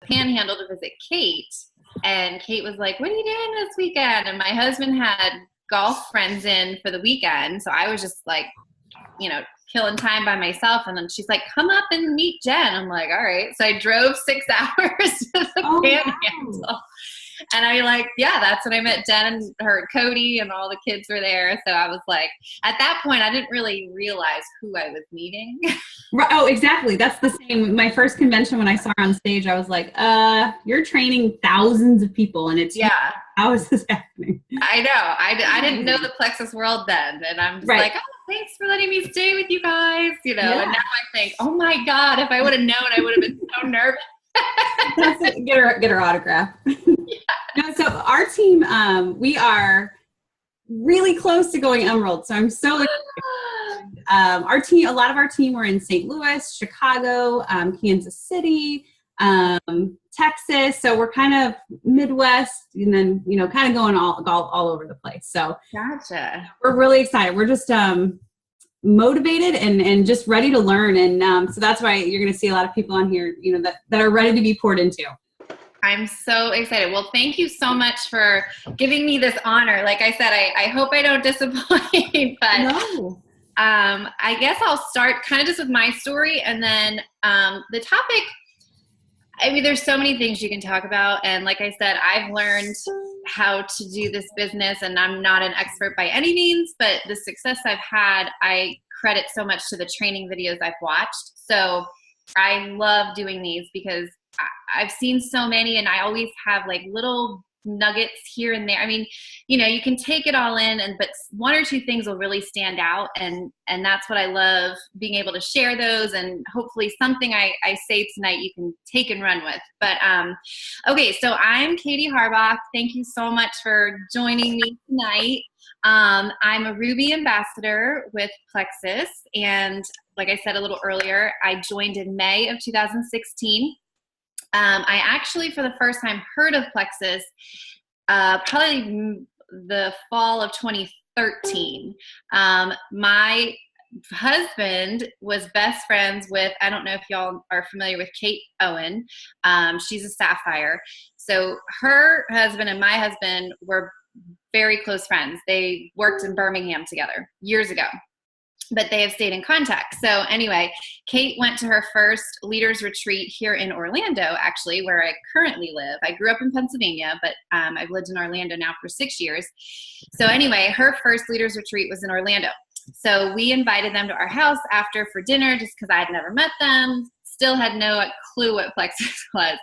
Panhandle to visit Kate. And Kate was like, what are you doing this weekend? And my husband had golf friends in for the weekend. So I was just like, killing time by myself. And then she's like, come up and meet Jen. I'm like, all right. So I drove 6 hours to the Panhandle. Wow. And I like, yeah, that's when I met Jen and her Cody and all the kids were there. So I was like, at that point, I didn't really realize who I was meeting. Right. Oh, exactly. That's the same. My first convention when I saw her on stage, I was like, you're training thousands of people and it's you. Yeah, How is this happening? I know. I didn't know the Plexus world then. And I'm just Right. like, oh, thanks for letting me stay with you guys, And Yeah. now I think, oh my God, if I would have known, I would have been so nervous. Get her autograph. Yeah. No, so our team, we are really close to going Emerald. So I'm so excited. A lot of our team were in St. Louis, Chicago, Kansas City, Texas. So we're kind of Midwest and then, kind of going all over the place. So Gotcha. we're really excited. We're just, motivated and just ready to learn. And so that's why you're going to see a lot of people on here, that are ready to be poured into. I'm so excited. Well, thank you so much for giving me this honor. Like I said, I hope I don't disappoint, but No. I guess I'll start kind of just with my story and then the topic. I mean, there's so many things you can talk about. And like I said, I've learned how to do this business and I'm not an expert by any means, but the success I've had, I credit so much to the training videos I've watched. So I love doing these because I've seen so many and I always have like little nuggets here and there. I mean, you can take it all in but one or two things will really stand out. And that's what I love, being able to share those and hopefully something I say tonight you can take and run with. But okay, so I'm Katie Harbach. Thank you so much for joining me tonight. I'm a Ruby ambassador with Plexus. And like I said a little earlier, I joined in May of 2016. I actually, for the first time, heard of Plexus probably the fall of 2013. My husband was best friends with, I don't know if y'all are familiar with Kate Owen. She's a Sapphire. So her husband and my husband were very close friends. They worked in Birmingham together years ago, but they have stayed in contact. So anyway, Kate went to her first leaders retreat here in Orlando, actually, where I currently live. I grew up in Pennsylvania, but I've lived in Orlando now for 6 years. So anyway, her first leaders retreat was in Orlando. So we invited them to our house after for dinner just because I had never met them, still had no clue what Plexus was.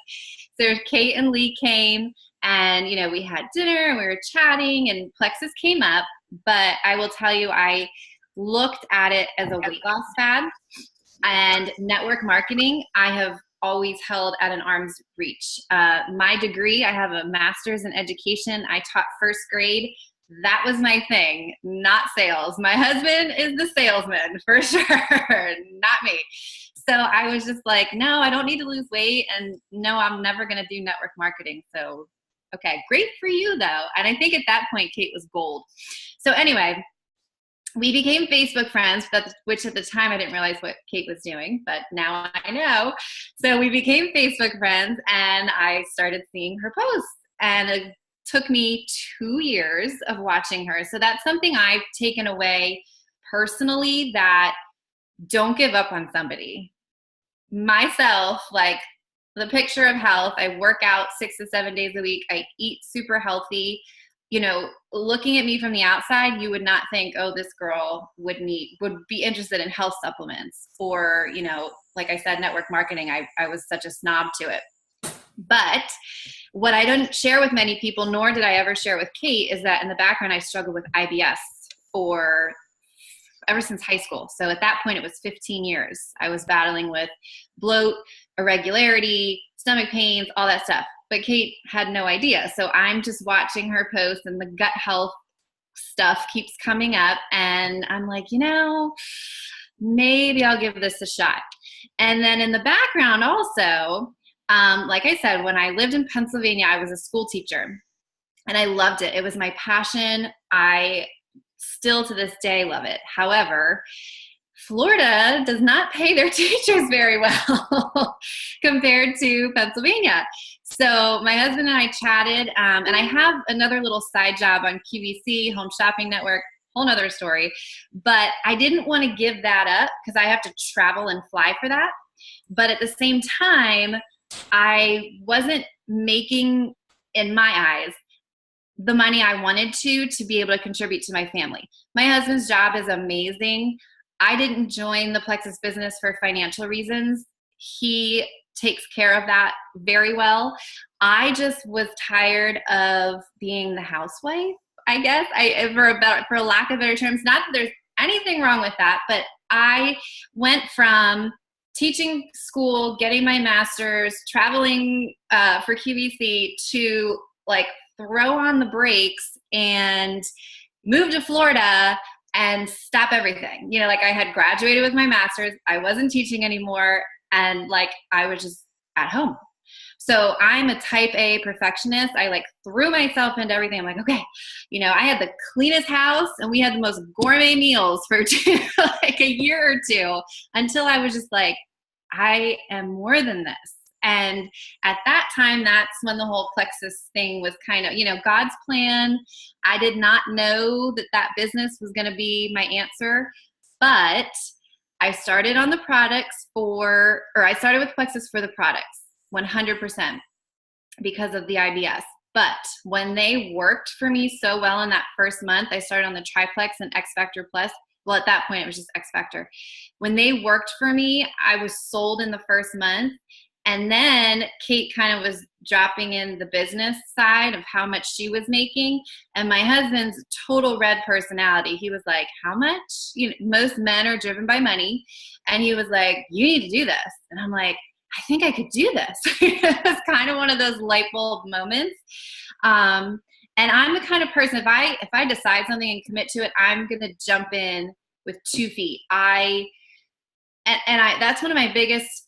So Kate and Lee came and, we had dinner and we were chatting and Plexus came up. But I will tell you, I looked at it as a weight loss fad, and network marketing I have always held at an arm's reach. My degree, I have a master's in education. I taught first grade. That was my thing, not sales. My husband is the salesman for sure, not me. So I was just like, no, I don't need to lose weight, and no, I'm never going to do network marketing. So, okay, great for you though. And I think at that point, Kate was gold. So anyway, we became Facebook friends, which at the time I didn't realize what Kate was doing, but now I know. So we became Facebook friends and I started seeing her posts, and it took me 2 years of watching her. So that's something I've taken away personally, that don't give up on somebody. Myself, like the picture of health, I work out 6 to 7 days a week. I eat super healthy. Looking at me from the outside, you would not think, oh, this girl would be interested in health supplements or, like I said, network marketing. I was such a snob to it. But what I didn't share with many people, nor did I ever share with Kate, is that in the background, I struggled with IBS ever since high school. So at that point, it was 15 years. I was battling with bloat, irregularity, stomach pains, all that stuff. But Kate had no idea. So I'm just watching her post and the gut health stuff keeps coming up. And I'm like, maybe I'll give this a shot. And then in the background also, like I said, when I lived in Pennsylvania, I was a school teacher and I loved it. It was my passion. I still to this day love it. However, Florida does not pay their teachers very well compared to Pennsylvania. So my husband and I chatted, and I have another little side job on QVC, Home Shopping Network, whole nother story. But I didn't want to give that up because I have to travel and fly for that. But at the same time, I wasn't making, in my eyes, the money I wanted to be able to contribute to my family. My husband's job is amazing. I didn't join the Plexus business for financial reasons. He takes care of that very well. I just was tired of being the housewife, I guess, for lack of better terms. Not that there's anything wrong with that, but I went from teaching school, getting my master's, traveling for QVC to like throw on the brakes and move to Florida and stop everything. You know, like I had graduated with my master's, I wasn't teaching anymore, and like I was just at home. So I'm a type A perfectionist. I like threw myself into everything. I'm like, okay, you know, I had the cleanest house and we had the most gourmet meals for like a year or two, until I was just like, I am more than this. And at that time, that's when the whole Plexus thing was kind of, you know, God's plan. I did not know that that business was going to be my answer, but I started on the products I started with Plexus for the products, 100%, because of the IBS. But when they worked for me so well in that first month, I started on the Triplex and X Factor Plus. Well, at that point, it was just X Factor. When they worked for me, I was sold in the first month. And then Kate kind of was dropping in the business side of how much she was making. And my husband's total red personality. He was like, how much? You know, most men are driven by money. And he was like, you need to do this. And I'm like, I think I could do this. It was kind of one of those light bulb moments. And I'm the kind of person, if I decide something and commit to it, I'm going to jump in with 2 feet. That's one of my biggest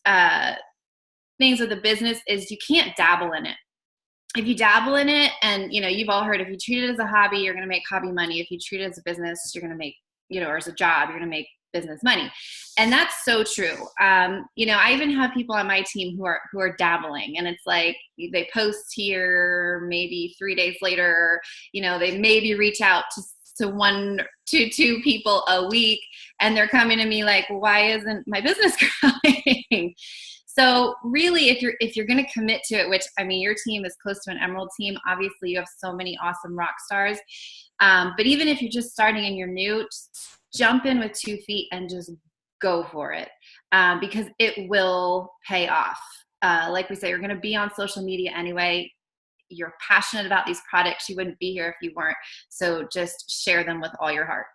things with the business is you can't dabble in it. If you dabble in it, and you know, you've all heard, if you treat it as a hobby, you're going to make hobby money. If you treat it as a business, you're going to make, you know, or as a job, you're going to make business money. And that's so true. You know, I even have people on my team who are dabbling, and it's like they post here, maybe 3 days later, you know, they maybe reach out to 1 to 2 people a week, and they're coming to me like, why isn't my business growing? So really, if you're going to commit to it, which I mean, your team is close to an Emerald team. Obviously, you have so many awesome rock stars. But even if you're just starting and you're new, just jump in with 2 feet and just go for it, because it will pay off. Like we say, you're going to be on social media anyway. You're passionate about these products. You wouldn't be here if you weren't. So just share them with all your heart.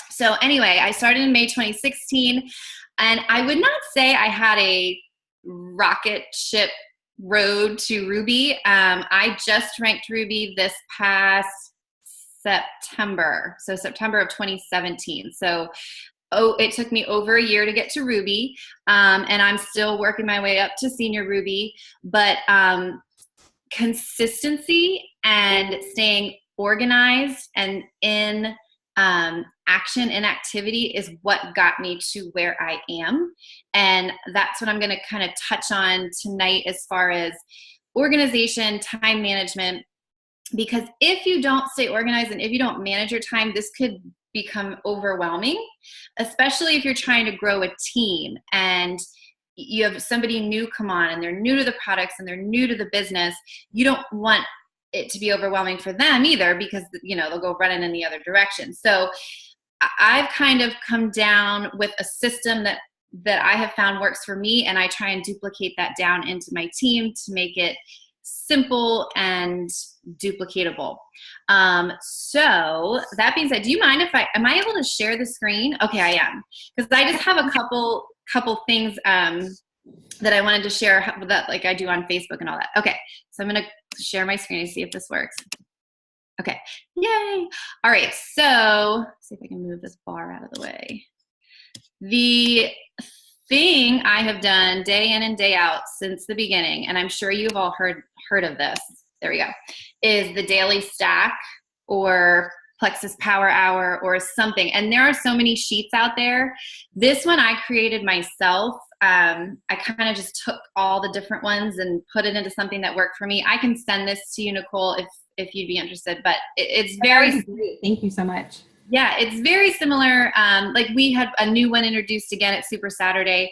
So anyway, I started in May 2016, and I would not say I had a rocket ship road to Ruby. I just ranked Ruby this past September. So September of 2017. So it took me over a year to get to Ruby. And I'm still working my way up to senior Ruby, but consistency and staying organized and in action and activity is what got me to where I am. And that's what I'm going to kind of touch on tonight as far as organization, time management, because if you don't stay organized and if you don't manage your time, this could become overwhelming, especially if you're trying to grow a team and you have somebody new come on and they're new to the products and they're new to the business. You don't want it to be overwhelming for them either, because you know they'll go running in the other direction. So I've kind of come down with a system that I have found works for me, and I try and duplicate that down into my team to make it simple and duplicatable. So that being said, do you mind if am I able to share the screen? Okay, I am, because I just have a couple things that I wanted to share that like I do on Facebook and all that. Okay, so I'm going to share my screen and see if this works. Okay, yay. All right, so let's see if I can move this bar out of the way. The thing I have done day in and day out since the beginning, and I'm sure you've all heard of this, there we go, is the daily stack, or Plexus Power Hour or something. And there are so many sheets out there. This one I created myself. I kind of just took all the different ones and put it into something that worked for me. I can send this to you, Nicole, if you'd be interested, but it's very great. Thank you so much. Yeah, it's very similar. Like we had a new one introduced again at Super Saturday,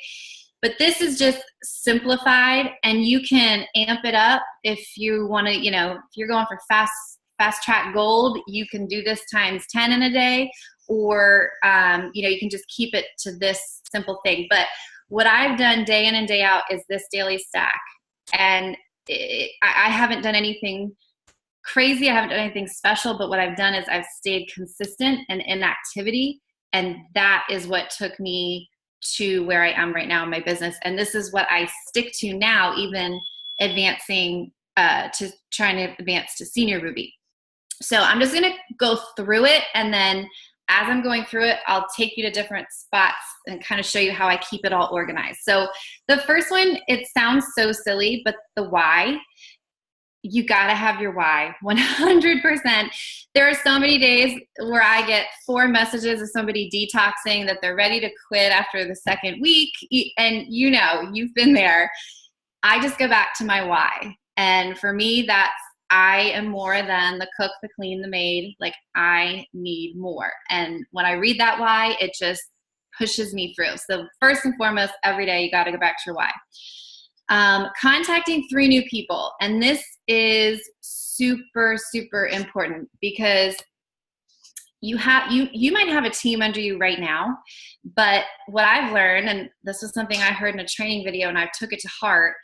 but this is just simplified, and you can amp it up if you want to, if you're going for fast track gold, you can do this times 10 in a day, or, you can just keep it to this simple thing. But what I've done day in and day out is this daily stack. And I haven't done anything crazy. I haven't done anything special, but what I've done is I've stayed consistent and in activity. And that is what took me to where I am right now in my business. And this is what I stick to now, even advancing to trying to advance to senior Ruby. So I'm just going to go through it. And then as I'm going through it, I'll take you to different spots and kind of show you how I keep it all organized. So the first one, it sounds so silly, but the why. You got to have your why, 100%. There are so many days where I get 4 messages of somebody detoxing that they're ready to quit after the second week. And you've been there. I just go back to my why. And for me, that's I am more than the cook, the clean, the maid. Like, I need more. And when I read that why, it just pushes me through. So first and foremost, every day you got to go back to your why. Contacting 3 new people. And this is super, super important because you might have a team under you right now, but what I've learned, and this was something I heard in a training video and I took it to heart,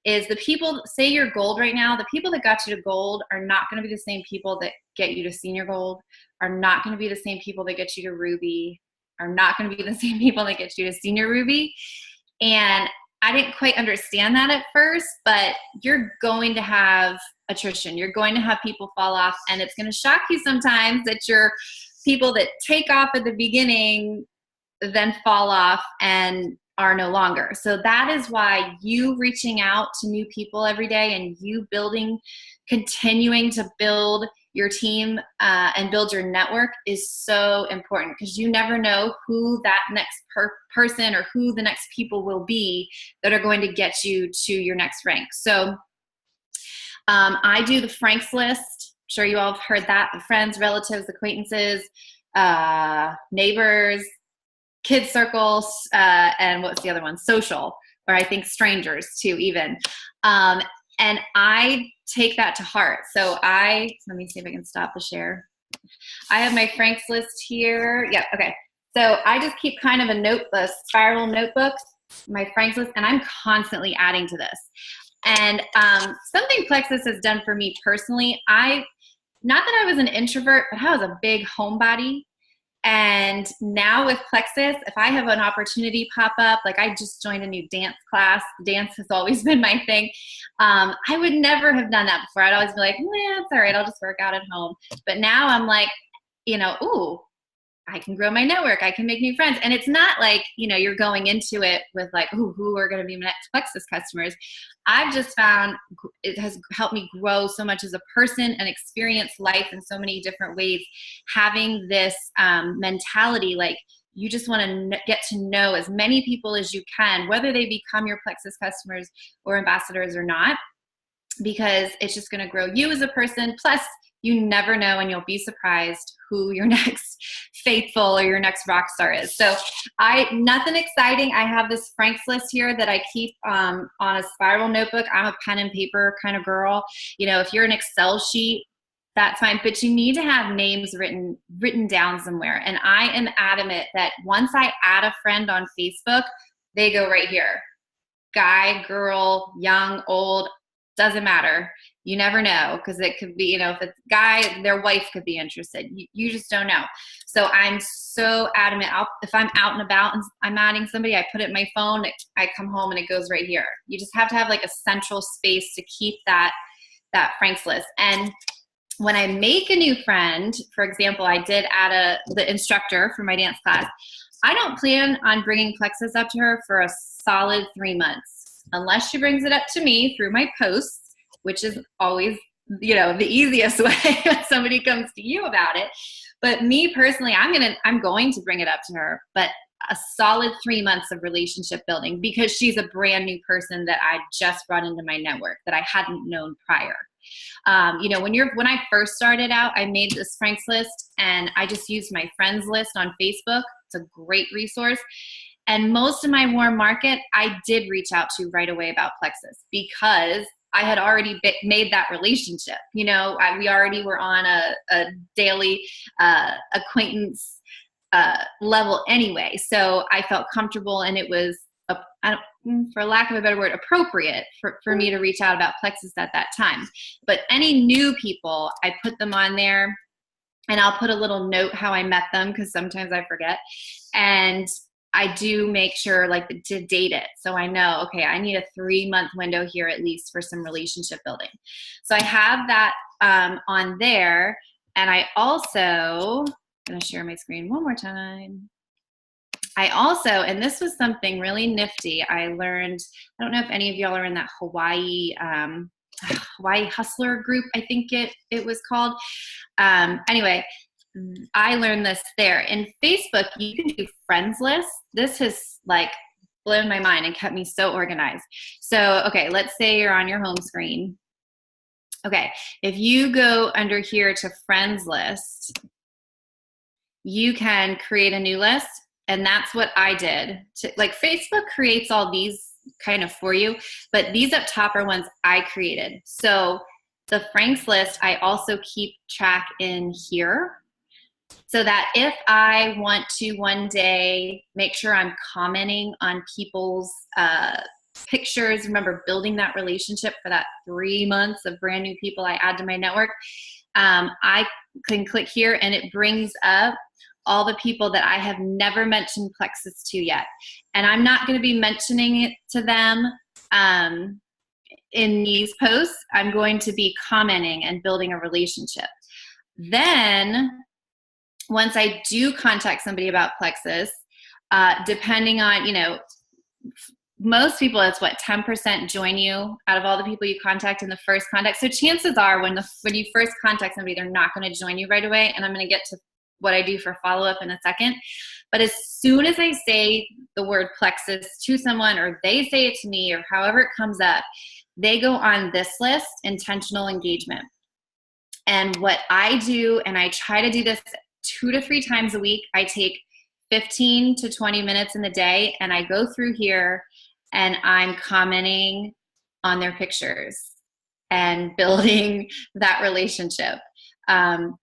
is the people, say you're gold right now, the people that got you to gold are not going to be the same people that get you to senior gold, are not going to be the same people that get you to Ruby, are not going to be the same people that get you to senior Ruby. And I didn't quite understand that at first, but you're going to have attrition. You're going to have people fall off, and it's going to shock you sometimes that your people that take off at the beginning then fall off and are no longer. So that is why you reaching out to new people every day and you continuing to build your team and build your network is so important, because you never know who that next person or who the next people will be that are going to get you to your next rank. So I do the Frank's list. I'm sure you all have heard that. Friends, relatives, acquaintances, neighbors, kids circles, and what's the other one? Social, or I think strangers too, even. And I take that to heart. So let me see if I can stop the share. I have my Frank's list here. Yeah, okay. So I just keep kind of a spiral notebook, my Frank's list, and I'm constantly adding to this. And something Plexus has done for me personally, not that I was an introvert, but I was a big homebody. And now with Plexus, if I have an opportunity pop up, like I just joined a new dance class. Dance has always been my thing. I would never have done that before. I'd always be like, it's all right, I'll just work out at home. But now I'm like, ooh, I can grow my network. I can make new friends. And it's not like, you're going into it with like, ooh, who are going to be my next Plexus customers. I've just found it has helped me grow so much as a person and experience life in so many different ways. Having this mentality, like you just want to get to know as many people as you can, whether they become your Plexus customers or ambassadors or not, because it's just going to grow you as a person. Plus, you never know, and you'll be surprised who your next faithful or your next rock star is. So nothing exciting. I have this Frank's list here that I keep on a spiral notebook. I'm a pen and paper kind of girl. If you're an Excel sheet, that's fine, but you need to have names written down somewhere. And I am adamant that once I add a friend on Facebook, they go right here. Guy, girl, young, old, doesn't matter. You never know, because it could be, if it's a guy, their wife could be interested. You just don't know. So I'm so adamant. If I'm out and about and I'm adding somebody, I put it in my phone, I come home and it goes right here. You just have to have like a central space to keep that Frank's list. And when I make a new friend, for example, I did add the instructor for my dance class. I don't plan on bringing Plexus up to her for a solid 3 months, unless she brings it up to me through my posts, which is always the easiest way when somebody comes to you about it. But me personally, I'm going to bring it up to her, but a solid 3 months of relationship building, because she's a brand new person that I just brought into my network that I hadn't known prior. When I first started out, I made this Frank's list, and I just used my friends list on Facebook. It's a great resource. And most of my warm market, I did reach out to right away about Plexus, because I had already made that relationship. We already were on a daily acquaintance level anyway. So I felt comfortable, and it was, for lack of a better word, appropriate for me to reach out about Plexus at that time. But any new people, I put them on there, and I'll put a little note how I met them, because sometimes I forget. And I do make sure to date it. So I know, okay, I need a 3-month window here at least for some relationship building. So I have that on there. And I also, I'm going to share my screen one more time. I also, and this was something really nifty, I learned, I don't know if any of y'all are in that Hawaii Hustler group, I think it was called. Anyway, I learned this there. In Facebook, you can do friends lists. This has blown my mind and kept me so organized. So, okay, let's say you're on your home screen. Okay, if you go under here to friends list, you can create a new list. And that's what I did. Facebook creates all these kind of for you, but these up top are ones I created. So the Frank's list, I also keep track in here, so that if I want to one day make sure I'm commenting on people's pictures, remember building that relationship for that 3 months of brand new people I add to my network, I can click here, and it brings up all the people that I have never mentioned Plexus to yet. And I'm not going to be mentioning it to them in these posts. I'm going to be commenting and building a relationship. Then once I do contact somebody about Plexus, depending on, most people, it's 10% join you out of all the people you contact in the first contact. So chances are when you first contact somebody, they're not going to join you right away. And I'm going to get to what I do for follow-up in a second. But as soon as I say the word Plexus to someone, or they say it to me, or however it comes up, they go on this list, intentional engagement. And what I do, and I try to do this 2 to 3 times a week, I take 15 to 20 minutes in the day, and I go through here and I'm commenting on their pictures and building that relationship.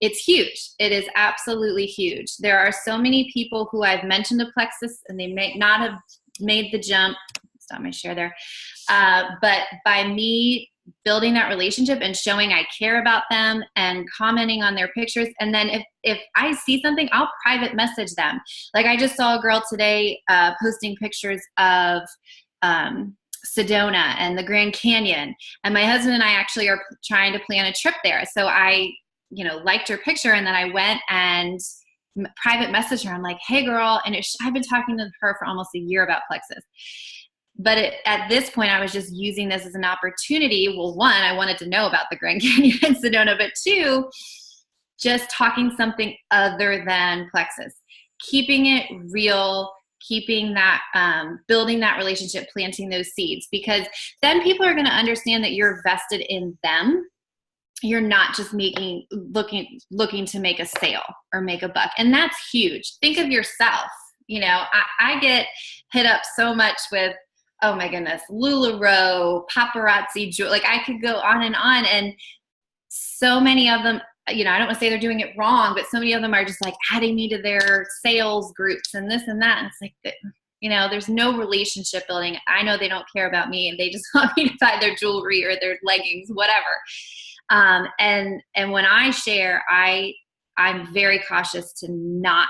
It's huge. It is absolutely huge. There are so many people who I've mentioned to Plexus, and they may not have made the jump. Stop my share there. But by me building that relationship and showing I care about them and commenting on their pictures, and then if I see something, I'll private message them. I just saw a girl today posting pictures of Sedona and the Grand Canyon, and my husband and I actually are trying to plan a trip there. So I liked her picture, and then I went and private messaged her. I'm like, hey girl, and I've been talking to her for almost a year about Plexus. But at this point, I was just using this as an opportunity. Well, one, I wanted to know about the Grand Canyon and Sedona, but two, just talking something other than Plexus, keeping it real, keeping that, building that relationship, planting those seeds, because then people are going to understand that you're vested in them. You're not just looking to make a sale or make a buck. And that's huge. Think of yourself. I get hit up so much with, oh my goodness, LuLaRoe, paparazzi, I could go on. And so many of them, I don't want to say they're doing it wrong, but so many of them are just adding me to their sales groups and this and that. And it's there's no relationship building. I know they don't care about me, and they just want me to buy their jewelry or their leggings, whatever. And when I share, I'm very cautious to not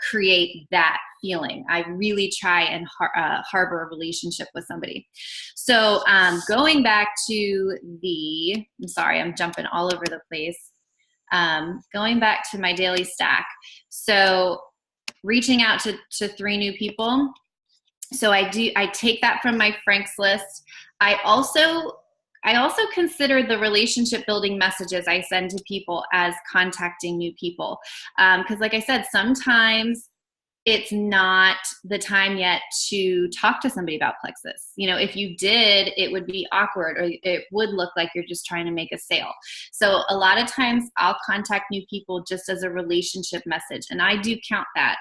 create that feeling. I really try and harbor a relationship with somebody. So going back to I'm sorry, I'm jumping all over the place. Going back to my daily stack. So reaching out to 3 new people. So I take that from my Frank's list. I also I also consider the relationship building messages I send to people as contacting new people. Because like I said, sometimes it's not the time yet to talk to somebody about plexus. You know, if you did, it would be awkward, or it would look like you're just trying to make a sale. So a lot of times I'll contact new people just as a relationship message. And I do count that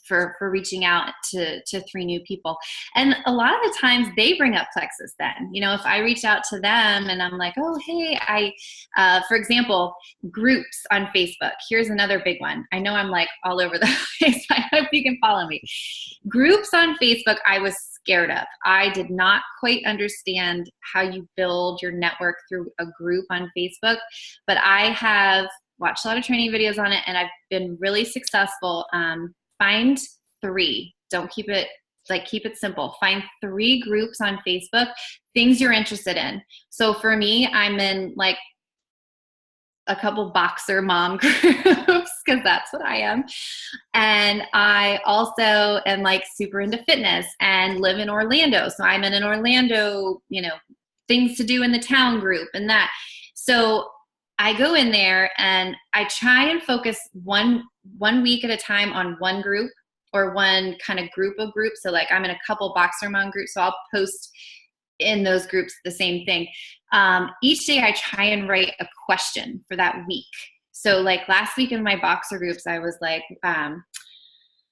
for reaching out to 3 new people. And a lot of the times they bring up plexus then. You know, if I reach out to them and I'm like, oh, hey, for example, groups on Facebook. Here's another big one. I know I'm like all over the place. I hope you can follow me. Groups on Facebook, I was scared of. I did not quite understand how you build your network through a group on Facebook, but I have watched a lot of training videos on it, and I've been really successful. Find 3. Don't keep it, like, keep it simple. Find 3 groups on Facebook, things you're interested in. So for me, I'm in like a couple boxer mom groups, because that's what I am. And I also am like super into fitness and live in Orlando. So I'm in an Orlando, you know, things to do in the town group and that. So I go in there and I try and focus one week at a time on one group, or one kind of group of groups. So like I'm in a couple boxer mom groups, so I'll post in those groups the same thing. Each day I try and write a question for that week. So like last week in my boxer groups, I was like,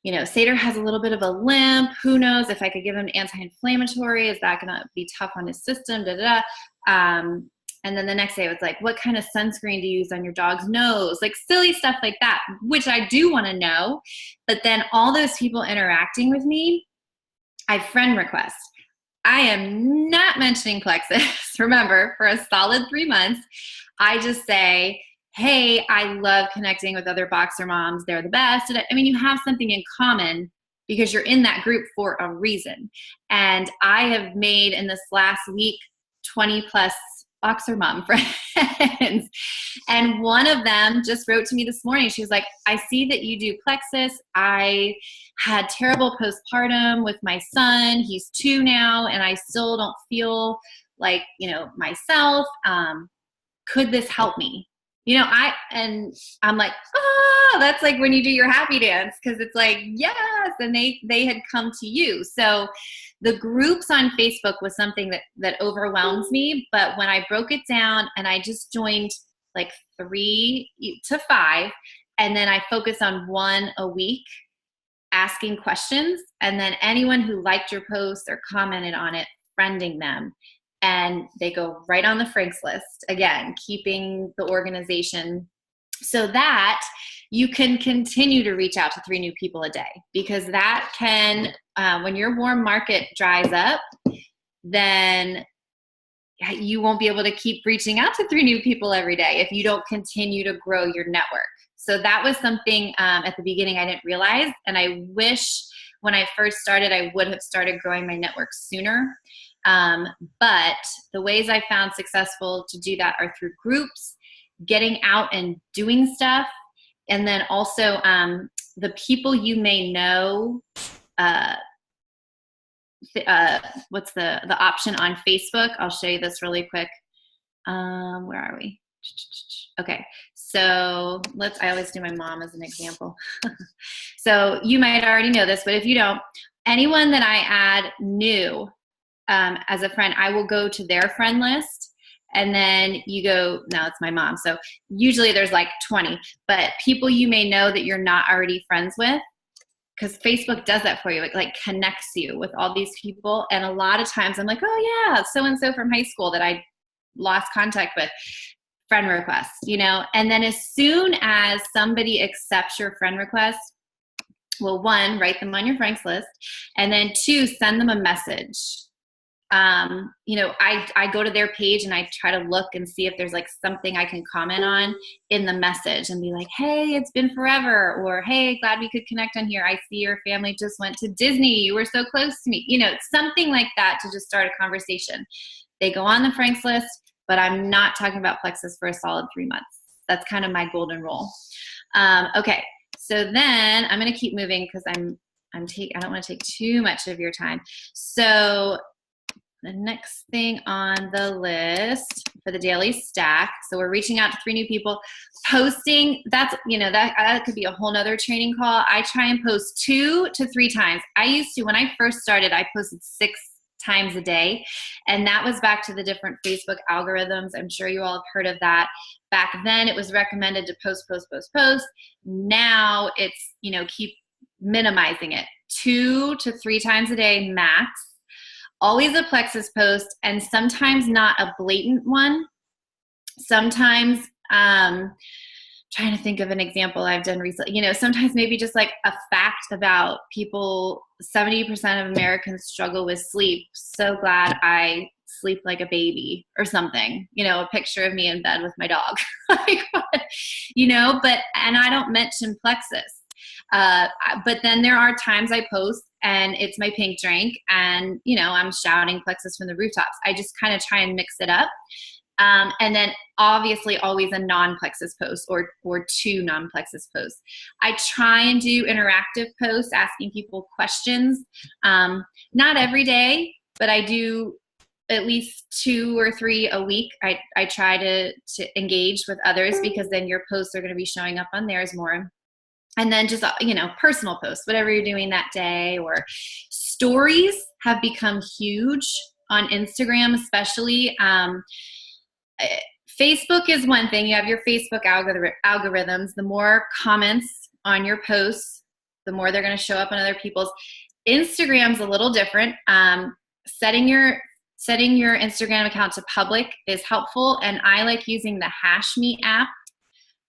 you know, Sater has a little bit of a limp. Who knows if I could give him anti-inflammatory? Is that going to be tough on his system? Da, da, da. And then the next day it was like, what kind of sunscreen do you use on your dog's nose? Like silly stuff like that, which I do want to know. But then all those people interacting with me, I friend request. I am not mentioning plexus. Remember, for a solid 3 months, I just say, hey, I love connecting with other boxer moms. They're the best. I mean, you have something in common because you're in that group for a reason. And I have made in this last week 20 plus boxer mom friends. And one of them just wrote to me this morning. She was like, I see that you do plexus. I had terrible postpartum with my son. He's 2 now, and I still don't feel like, you know, myself. Could this help me? You know, I'm like, oh, that's like when you do your happy dance, because it's like, yes, and they had come to you. So the groups on Facebook was something that overwhelms me. But when I broke it down and I just joined like 3 to 5, and then I focus on 1 a week, asking questions, and then anyone who liked your post or commented on it, friending them. And they go right on the Franks list, again, keeping the organization so that you can continue to reach out to 3 new people a day. Because that can, when your warm market dries up, then you won't be able to keep reaching out to 3 new people every day if you don't continue to grow your network. So that was something at the beginning I didn't realize. And I wish when I first started, I would have started growing my network sooner. But the ways I found successful to do that are through groups, getting out and doing stuff. And then also the people you may know, what's the option on Facebook? I'll show you this really quick. Where are we? Okay, so I always do my mom as an example. So you might already know this, but if you don't, anyone that I add new as a friend, I will go to their friend list, and then you go, now it's my mom. So usually there's like 20, but people you may know that you're not already friends with, because Facebook does that for you. It like connects you with all these people. And a lot of times I'm like, oh yeah, so-and-so from high school that I lost contact with, friend request, you know? And then as soon as somebody accepts your friend request, well, 1, write them on your Franks list, and then 2, send them a message. You know, I go to their page and I try to look and see if there's like something I can comment on in the message and be like, hey, it's been forever, or hey, glad we could connect on here. I see your family just went to Disney. You were so close to me. You know, something like that to just start a conversation. They go on the Franks list, but I'm not talking about plexus for a solid 3 months. That's kind of my golden rule. Okay, so then I'm going to keep moving because I don't want to take too much of your time. So the next thing on the list for the daily stack. So we're reaching out to 3 new people. Posting, that's, that could be a whole nother training call. I try and post 2 to 3 times. I used to, when I first started, I posted 6 times a day. And that was back to the different Facebook algorithms. I'm sure you all have heard of that. Back then it was recommended to post. Now it's, keep minimizing it. 2 to 3 times a day max. Always a Plexus post, and sometimes not a blatant one. Sometimes, trying to think of an example I've done recently, sometimes maybe just like a fact about people. 70% of Americans struggle with sleep. So glad I sleep like a baby, or something, a picture of me in bed with my dog. And I don't mention Plexus. But then there are times I post and it's my pink drink and, I'm shouting Plexus from the rooftops. I just kind of try and mix it up. And then obviously always a non-Plexus post or 2 non-Plexus posts. I try and do interactive posts asking people questions. Not every day, but I do at least 2 or 3 a week. I try to engage with others, because then your posts are going to be showing up on theirs more. And then just, personal posts, whatever you're doing that day. Or stories have become huge on Instagram, especially. Facebook is one thing. You have your Facebook algorithms. The more comments on your posts, the more they're going to show up on other people's. Instagram's a little different. Setting your Instagram account to public is helpful. And I like using the HashMe app.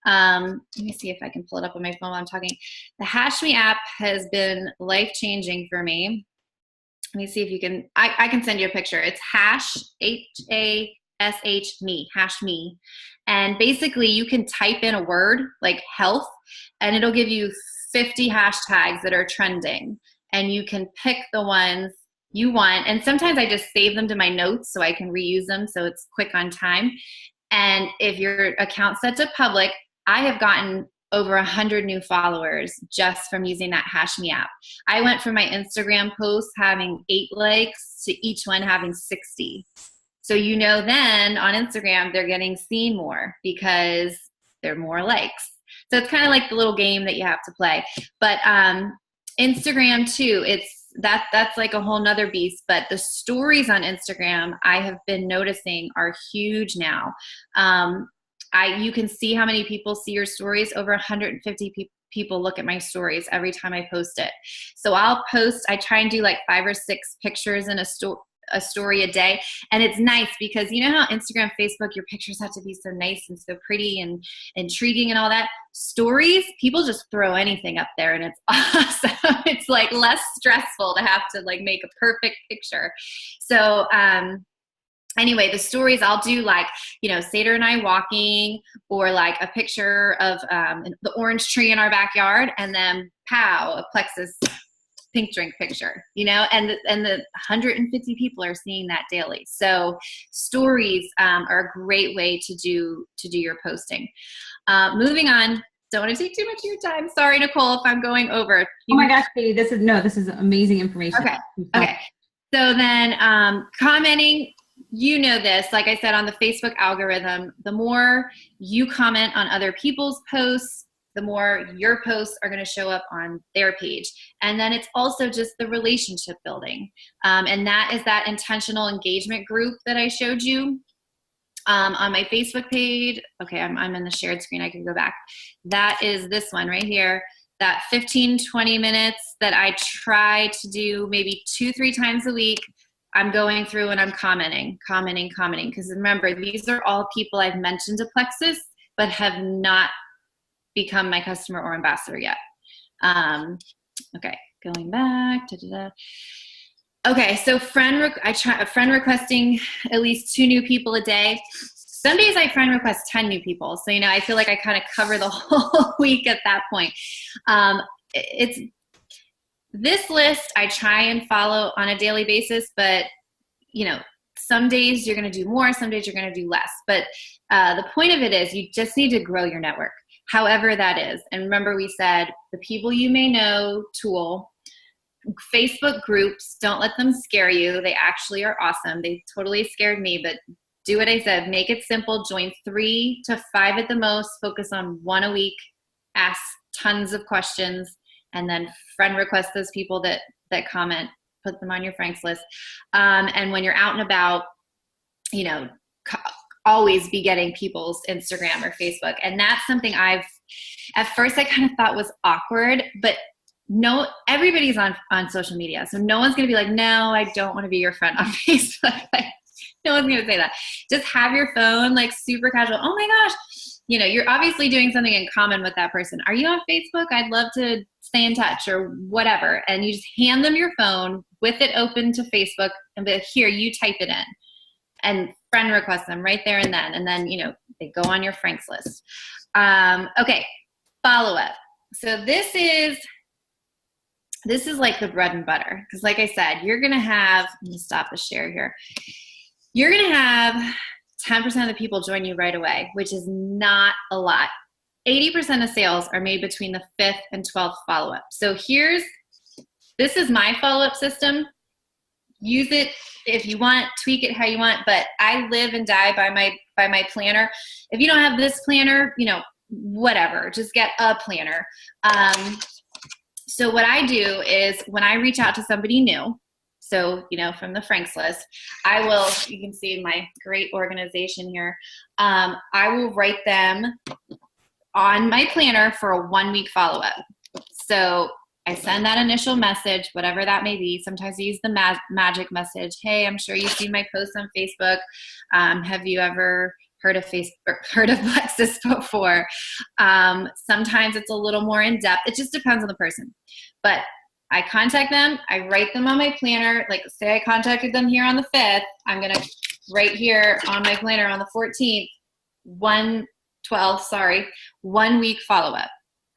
Let me see if I can pull it up on my phone while I'm talking. The HashMe app has been life-changing for me. Let me see if you can, I can send you a picture. It's HashMe. And basically you can type in a word like health, and it'll give you 50 hashtags that are trending, and you can pick the ones you want. And sometimes I just save them to my notes so I can reuse them, so it's quick on time. And if your account's set to public, I have gotten over 100 new followers just from using that HashMe app. I went from my Instagram posts having 8 likes to each one having 60. So then on Instagram, they're getting seen more because there are more likes. So it's kind of like the little game that you have to play. But Instagram too, that's like a whole nother beast. But the stories on Instagram, I have been noticing, are huge now. You can see how many people see your stories. Over 150 people look at my stories every time I post it. So I'll post, I try and do like 5 or 6 pictures in a story a day. And it's nice because you know how Instagram, Facebook, your pictures have to be so nice and so pretty and intriguing and all that. Stories, people just throw anything up there and it's awesome. It's like less stressful to have to like make a perfect picture. So, anyway, the stories I'll do like, Sater and I walking, or like a picture of the orange tree in our backyard, and then pow, a Plexus pink drink picture, and the 150 people are seeing that daily. So stories are a great way to do your posting. Moving on. Don't want to take too much of your time. Sorry, Nicole, if I'm going over. Oh my gosh, Katie, this is amazing information. Okay. So then commenting. This, like I said, on the Facebook algorithm, the more you comment on other people's posts, the more your posts are going to show up on their page. And then it's also just the relationship building. And that is that intentional engagement group that I showed you on my Facebook page. Okay, I'm in the shared screen. I can go back. That is this one right here. That 15-20 minutes that I try to do maybe 2-3 times a week. I'm going through and I'm commenting. Because remember, these are all people I've mentioned to Plexus, but have not become my customer or ambassador yet. Okay, going back. Okay, so I try friend requesting at least 2 new people a day. Some days I friend request 10 new people. So, I feel like I kind of cover the whole week at that point. It's this list I try and follow on a daily basis, but some days you're going to do more, some days you're going to do less. But the point of it is you just need to grow your network, however that is. And remember, we said the people you may know tool Facebook groups, don't let them scare you. They actually are awesome. They totally scared me, but do what I said. Make it simple. Join 3 to 5 at the most. Focus on 1 a week. Ask tons of questions, and then friend request those people that comment. Put them on your friends list. And when you're out and about, always be getting people's Instagram or Facebook. And that's something at first I kind of thought was awkward, but no, everybody's on social media. So no one's going to be like, no, I don't want to be your friend on Facebook. Like, no one's going to say that. Just have your phone like super casual. Oh my gosh. You're obviously doing something in common with that person. Are you on Facebook? I'd love to stay in touch or whatever. And you just hand them your phone with it open to Facebook and be like, here, you type it in. And friend request them right there and then. And then, they go on your friends list. Okay, follow up. So this is like the bread and butter. Because like I said, you're going to have, let me stop the share here. You're going to have 10% of the people join you right away, which is not a lot. 80% of sales are made between the 5th and 12th follow-up. So this is my follow-up system. Use it if you want, tweak it how you want, but I live and die by my planner. If you don't have this planner, whatever, just get a planner. So what I do is when I reach out to somebody new, so, from the Franks list, you can see my great organization here. I will write them on my planner for a 1-week follow-up. So I send that initial message, whatever that may be. Sometimes I use the magic message. Hey, I'm sure you've seen my post on Facebook. Have you ever heard of Plexus before? Sometimes it's a little more in depth. It just depends on the person. But I contact them. I write them on my planner. Like say I contacted them here on the 5th. I'm going to write here on my planner on the 14th, 1-week follow-up.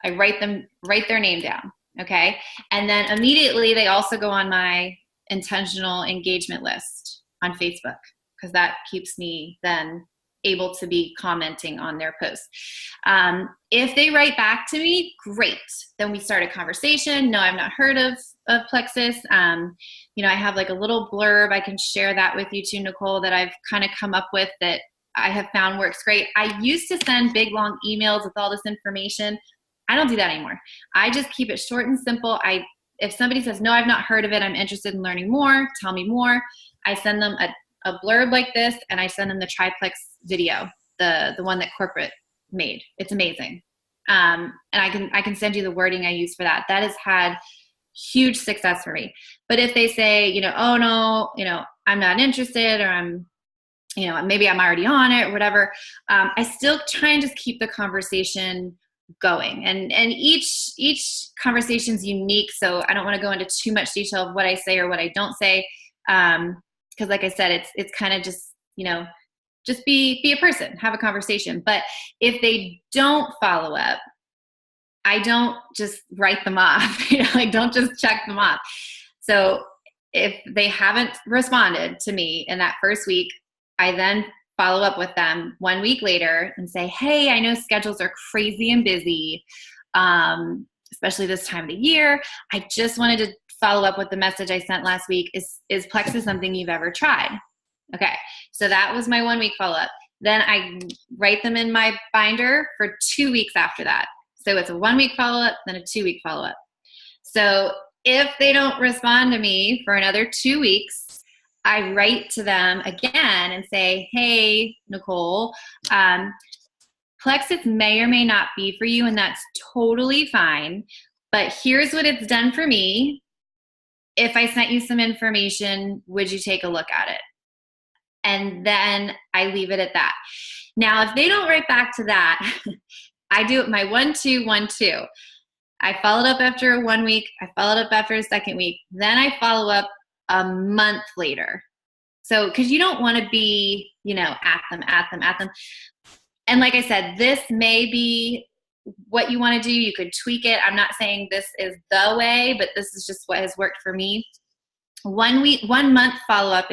I write their name down. Okay. And then immediately they also go on my intentional engagement list on Facebook, because that keeps me then able to be commenting on their posts. If they write back to me, great. Then we start a conversation. No, I've not heard of Plexus. I have like a little blurb. I can share that with you too, Nicole, that I've kind of come up with that I have found works great. I used to send big, long emails with all this information. I don't do that anymore. I just keep it short and simple. If somebody says, no, I've not heard of it, I'm interested in learning more, tell me more. I send them a blurb like this, and I send them the triplex video, the one that corporate made. It's amazing. And I can send you the wording I use for that. That has had huge success for me. But if they say, oh no, I'm not interested, or maybe I'm already on it or whatever, I still try and just keep the conversation going. And each conversation is unique. So I don't want to go into too much detail of what I say or what I don't say. Because like I said, it's kind of just, just be a person, have a conversation. But if they don't follow up, I don't just write them off, don't just check them off. So if they haven't responded to me in that first week, I then follow up with them 1 week later and say, hey, I know schedules are crazy and busy, especially this time of the year. I just wanted to follow up with the message I sent last week. Is Plexus something you've ever tried? Okay, so that was my 1 week follow-up. Then I write them in my binder for 2 weeks after that. So it's a 1 week follow-up, then a 2 week follow-up. So if they don't respond to me for another 2 weeks, I write to them again and say, hey, Nicole, Plexus may or may not be for you, and that's totally fine. But here's what it's done for me. If I sent you some information, would you take a look at it? And then I leave it at that. Now, if they don't write back to that, I do my 1-2, 1-2. I followed up after 1 week. I followed up after a second week. Then I follow up a month later. So, because you don't want to be, at them. And like I said, this may be what you want to do. You could tweak it. I'm not saying this is the way, but this is just what has worked for me. 1 month follow-up,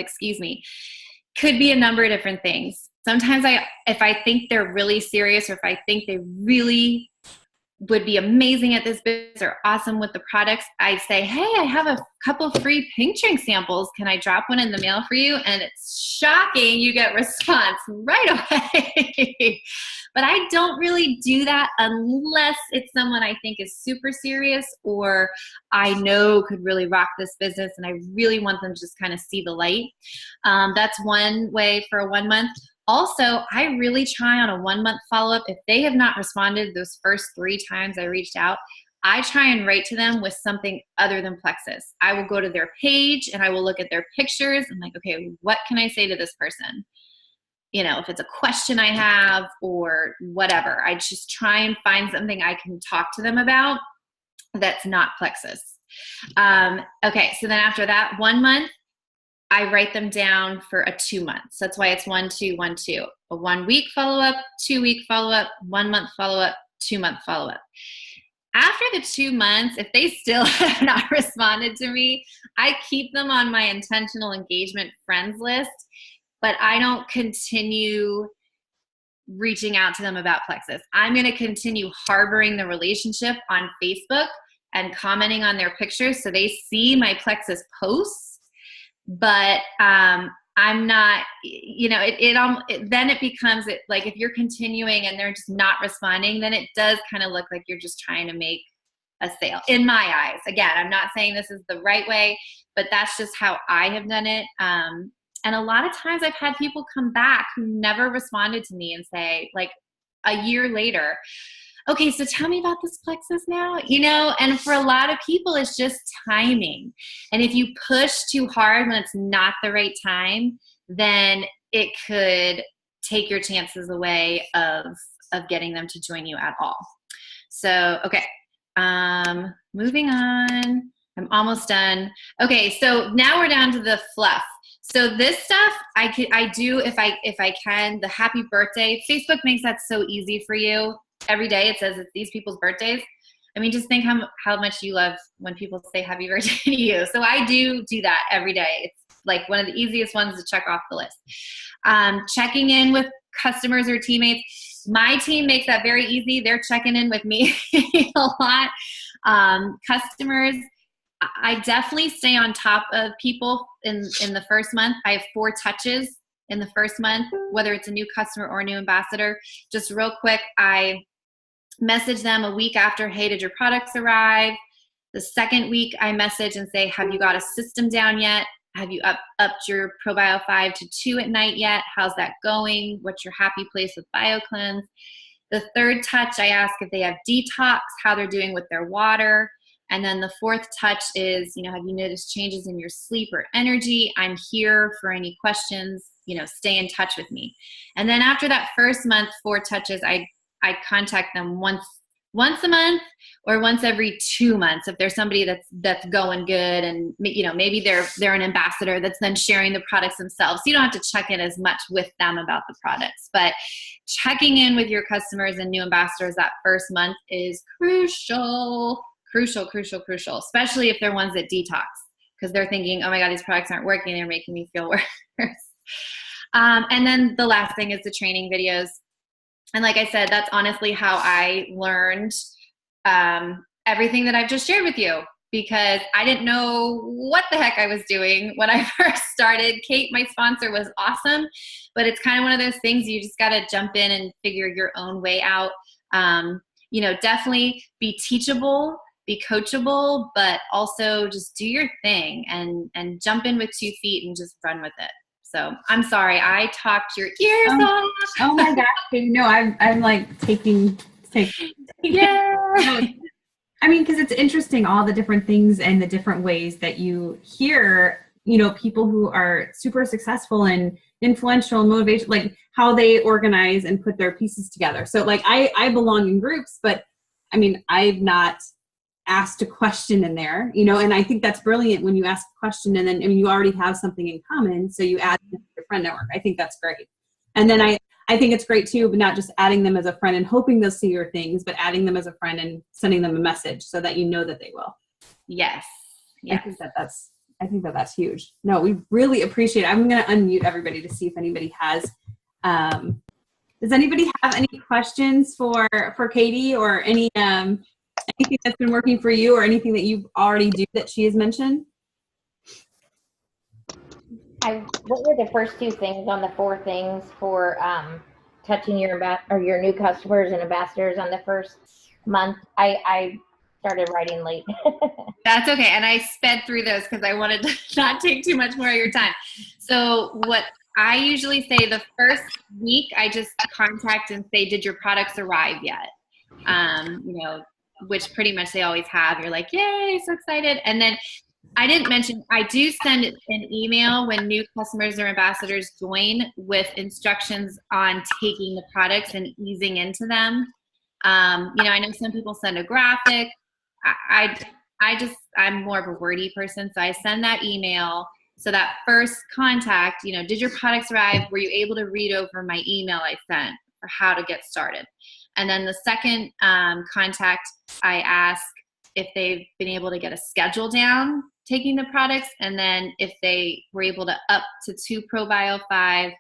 could be a number of different things. Sometimes if I think they're really serious, or if I think they really would be amazing at this business or awesome with the products, I say, hey, I have a couple free pink drink samples. Can I drop one in the mail for you? And it's shocking. You get response right away. But I don't really do that unless it's someone I think is super serious or I know could really rock this business and I really want them to just kind of see the light. That's one way for a 1 month. Also, I really try on a 1 month follow-up. If they have not responded those first 3 times I reached out, I try and write to them with something other than Plexus. I will go to their page and I will look at their pictures. I'm like, okay, what can I say to this person? You know, if it's a question I have or whatever, I just try and find something I can talk to them about that's not Plexus. Okay, so then after that 1 month, I write them down for a 2 months. That's why it's 1, 2, 1, 2. A 1 week follow-up, 2 week follow-up, 1 month follow-up, 2 month follow-up. After the 2 months, if they still have not responded to me, I keep them on my intentional engagement friends list, but I don't continue reaching out to them about Plexus. I'm going to continue harboring the relationship on Facebook and commenting on their pictures so they see my Plexus posts. But I'm not, you know, then it becomes like if you're continuing and they're just not responding, then it does kind of look like you're just trying to make a sale in my eyes. Again, I'm not saying this is the right way, but that's just how I have done it. And a lot of times I've had people come back who never responded to me and say, like a year later, okay, so tell me about this Plexus now, you know, and for a lot of people, it's just timing. And if you push too hard when it's not the right time, then it could take your chances away of getting them to join you at all. So, okay, moving on. I'm almost done. Okay, so now we're down to the fluff. So this stuff I do if I can. The happy birthday. Facebook makes that so easy for you. Every day it says it's these people's birthdays. I mean, just think how much you love when people say happy birthday to you. So I do that every day. It's like one of the easiest ones to check off the list. Checking in with customers or teammates. My team makes that very easy. They're checking in with me a lot. Customers, I definitely stay on top of people in the first month. I have 4 touches in the first month, whether it's a new customer or a new ambassador. Just real quick, I message them a week after, hey, did your products arrive? The second week, I message and say, have you got a system down yet? Have you upped your ProBio 5 to 2 at night yet? How's that going? What's your happy place with BioCleanse? The third touch, I ask if they have detox, how they're doing with their water. And then the fourth touch is, you know, have you noticed changes in your sleep or energy? I'm here for any questions, you know, stay in touch with me. And then after that first month, 4 touches, I contact them once a month or once every 2 months. If there's somebody that's going good and, you know, maybe they're an ambassador that's then sharing the products themselves. So you don't have to check in as much with them about the products, but checking in with your customers and new ambassadors that first month is crucial, especially if they're ones that detox, because they're thinking, oh my God, these products aren't working. They're making me feel worse. And then the last thing is the training videos. And like I said, that's honestly how I learned everything that I've just shared with you, because I didn't know what the heck I was doing when I first started. Kate, my sponsor, was awesome, but it's kind of one of those things you just got to jump in and figure your own way out. You know, definitely be teachable, be coachable, but also just do your thing and jump in with 2 feet and just run with it. So I'm sorry, I talked your ears off. Oh my gosh, no, I'm like taking. Yeah. I mean, because it's interesting, all the different things and the different ways that you hear, you know, people who are super successful and influential and motivation, like how they organize and put their pieces together. So like I belong in groups, but I mean, I've not asked a question in there, you know, and I think that's brilliant when you ask a question and then, I mean, you already have something in common. So you add it to your friend network. I think that's great. And then I think it's great too, but not just adding them as a friend and hoping they'll see your things, but adding them as a friend and sending them a message so that you know that they will. Yes. I think that's huge. No, we really appreciate it. I'm going to unmute everybody to see if anybody has, to Does anybody have any questions for Katie, or anything that's been working for you, or anything that you already do that she has mentioned? What were the first two things on the four things for touching your new customers and ambassadors on the first month? I started writing late. That's okay. And I sped through those because I wanted to not take too much more of your time. So what I usually say, the first week, I just contact and say, did your products arrive yet? Which pretty much they always have. You're like, yay, so excited. And then I didn't mention, I do send an email when new customers or ambassadors join with instructions on taking the products and easing into them. I know some people send a graphic. I'm more of a wordy person, so I send that email. So that first contact, did your products arrive? Were you able to read over my email I sent for how to get started? And then the second contact, I ask if they've been able to get a schedule down taking the products, and then if they were able to up to 2 ProBio 5,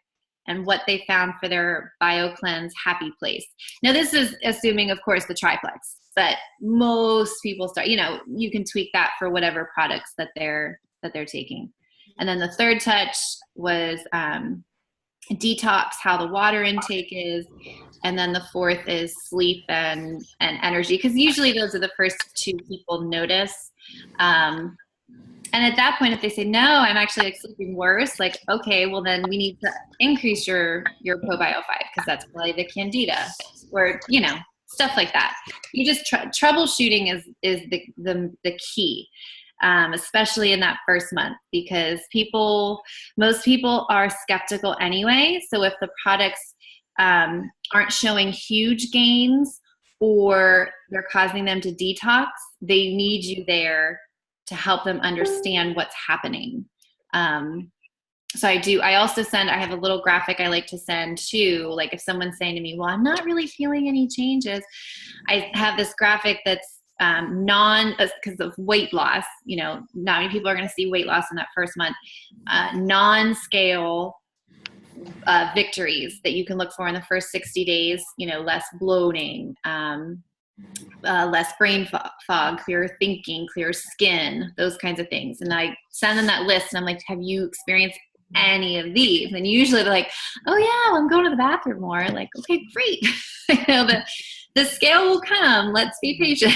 and what they found for their BioCleanse Happy Place. Now this is assuming, of course, the triplex, but most people start, you can tweak that for whatever products that they're taking. And then the third touch was detox, how the water intake is. And then the fourth is sleep and energy, because usually those are the first two people notice. And at that point, if they say, no, I'm actually sleeping worse, like, okay, well then we need to increase your ProBio 5, because that's probably the candida, or, stuff like that. You just troubleshooting is the key, especially in that first month, because most people are skeptical anyway. So if the products aren't showing huge gains, or they're causing them to detox, they need you there to help them understand what's happening. So I also I have a little graphic I like to send too, like if someone's saying to me, well, I'm not really feeling any changes, I have this graphic that's because of weight loss, not many people are going to see weight loss in that first month, non-scale victories that you can look for in the first 60 days, less bloating, less brain fog, clearer thinking, clearer skin, those kinds of things. And I send them that list, and I'm like, have you experienced any of these? And usually they're like, oh yeah, well, I'm going to the bathroom more. Like, okay, great. The scale will come. Let's be patient.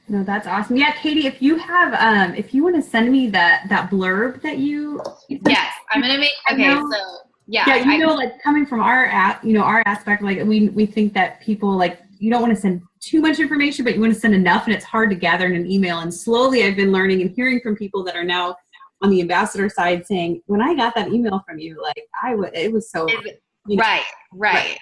No, that's awesome. Yeah, Katie, if you have, if you want to send me that blurb that you yes, I'm gonna make. Okay, so yeah, like coming from our aspect, like we think that people, like, you don't want to send too much information, but you want to send enough, and it's hard to gather in an email. And slowly, I've been learning and hearing from people that are now on the ambassador side saying, when I got that email from you, like it was so right.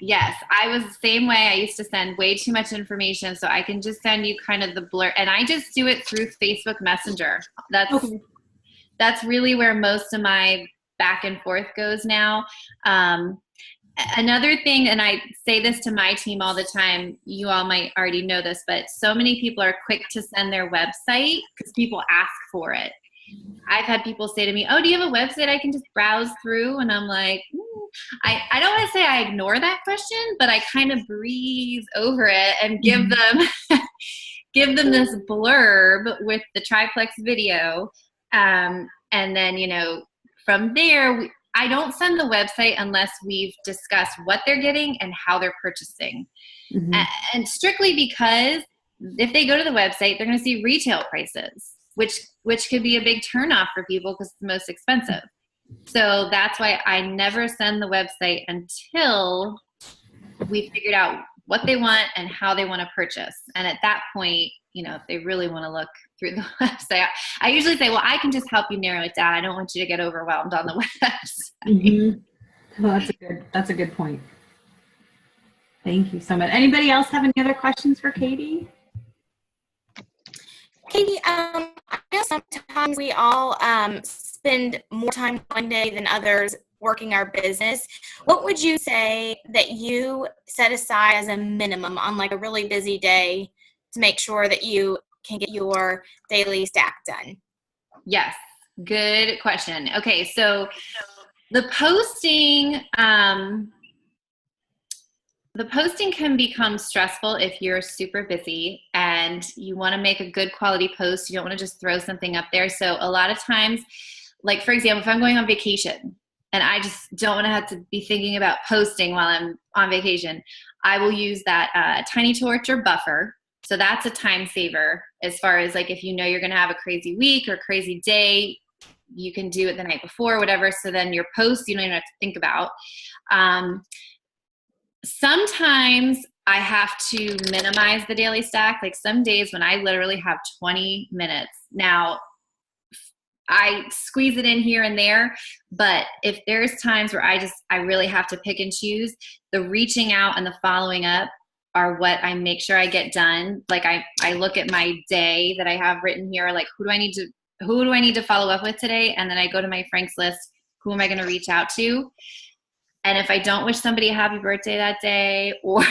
Yes, I was the same way. I used to send way too much information, so I can just send you kind of the blur, and I just do it through Facebook Messenger. That's really where most of my back and forth goes now. Another thing, and I say this to my team all the time, you all might already know this, but so many people are quick to send their website because people ask for it. I've had people say to me, oh, do you have a website I can just browse through? And I'm like, I don't want to say I ignore that question, but I kind of breeze over it and give them this blurb with the triplex video. And then, from there, I don't send the website unless we've discussed what they're getting and how they're purchasing. And strictly because if they go to the website, they're going to see retail prices, which could be a big turnoff for people because it's the most expensive. So that's why I never send the website until we figured out what they want and how they want to purchase. And at that point, if they really want to look through the website, I usually say, well, I can just help you narrow it down. I don't want you to get overwhelmed on the website. Well, that's a good point. Thank you so much. Anybody else have any other questions for Katie? Katie, I know sometimes we all spend more time one day than others working our business. What would you say that you set aside as a minimum on like a really busy day to make sure that you can get your daily stack done? Yes, good question. Okay, so The posting can become stressful if you're super busy and you want to make a good quality post. You don't want to just throw something up there. So a lot of times, like for example, if I'm going on vacation and I just don't want to have to be thinking about posting while I'm on vacation, I will use that Tiny Torch or Buffer. So that's a time saver as far as like if you know you're going to have a crazy week or crazy day, you can do it the night before, whatever. So then your post, you don't even have to think about. Sometimes I have to minimize the daily stack. Like some days when I literally have 20 minutes. Now, I squeeze it in here and there, but if there's times where I really have to pick and choose, the reaching out and the following up are what I make sure I get done. Like I look at my day that I have written here, like who do I need to follow up with today? And then I go to my Frank's list. Who am I going to reach out to? And if I don't wish somebody a happy birthday that day, or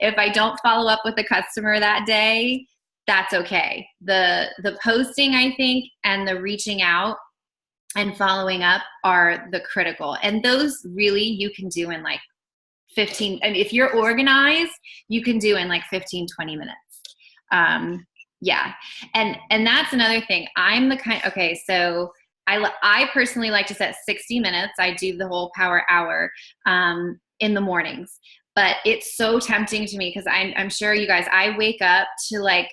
if I don't follow up with a customer that day, that's okay. The posting, I think, and the reaching out and following up are the critical. And those really you can do in like 15, I mean, if you're organized, you can do in like 15, 20 minutes. Yeah. And that's another thing. I'm the kind, okay, so I personally like to set 60 minutes. I do the whole power hour in the mornings, but it's so tempting to me because I'm sure you guys, I wake up to like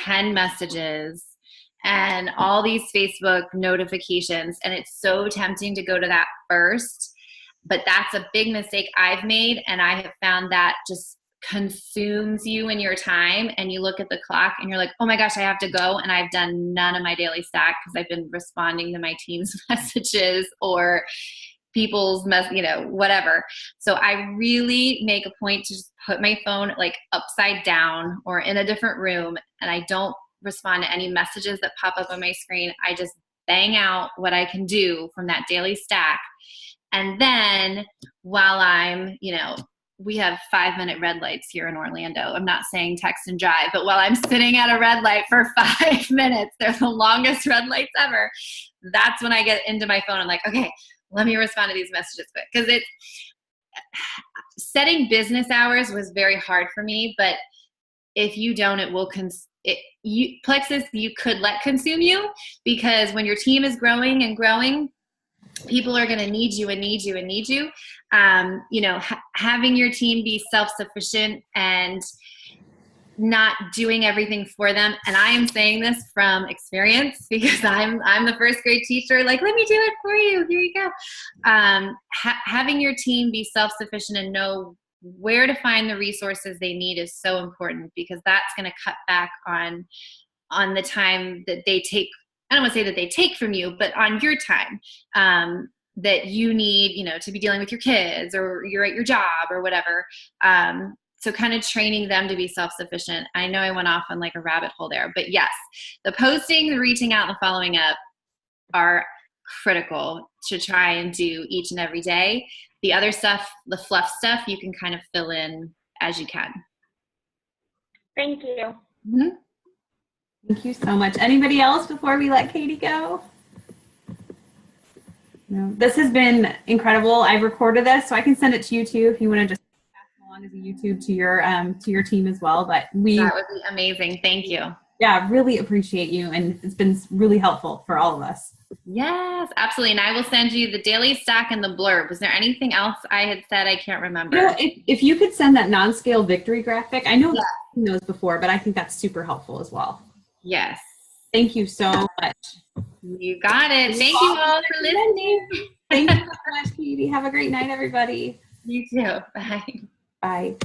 10 messages and all these Facebook notifications, and it's so tempting to go to that first, but that's a big mistake I've made, and I have found that just consumes you and your time, and you look at the clock and you're like, oh my gosh, I have to go, and I've done none of my daily stack because I've been responding to my team's messages or people's whatever. So I really make a point to just put my phone like upside down or in a different room, and I don't respond to any messages that pop up on my screen. I just bang out what I can do from that daily stack. And then while I'm, we have 5-minute red lights here in Orlando. I'm not saying text and drive, but while I'm sitting at a red light for 5 minutes, they're the longest red lights ever. That's when I get into my phone. I'm like, okay, let me respond to these messages quick. Because setting business hours was very hard for me, but if you don't, it will Plexus, you could let consume you, because when your team is growing and growing, people are going to need you and need you and need you. Having your team be self-sufficient and not doing everything for them. And I am saying this from experience because I'm the first grade teacher. Like, let me do it for you. Here you go. Having your team be self-sufficient and know where to find the resources they need is so important, because that's going to cut back on the time that they take. I don't want to say that they take from you, but on your time that you need, to be dealing with your kids or you're at your job or whatever. So kind of training them to be self-sufficient. I know I went off on like a rabbit hole there, but yes, the posting, the reaching out, and the following up are critical to try and do each and every day. The other stuff, the fluff stuff, you can kind of fill in as you can. Thank you. Mm-hmm. Thank you so much. Anybody else before we let Katie go? No. This has been incredible. I've recorded this, so I can send it to you too if you want to just pass it along as a YouTube to your team as well. But that would be amazing. Thank you. Yeah, really appreciate you, and it's been really helpful for all of us. Yes, absolutely. And I will send you the daily stack and the blurb. Was there anything else I had said? I can't remember. If you could send that non-scale victory graphic, I know I've seen those before, but I think that's super helpful as well. Yes. Thank you so much. You got it. Thank you all for listening. Thank you so much, Katie. Have a great night, everybody. You too. Bye. Bye.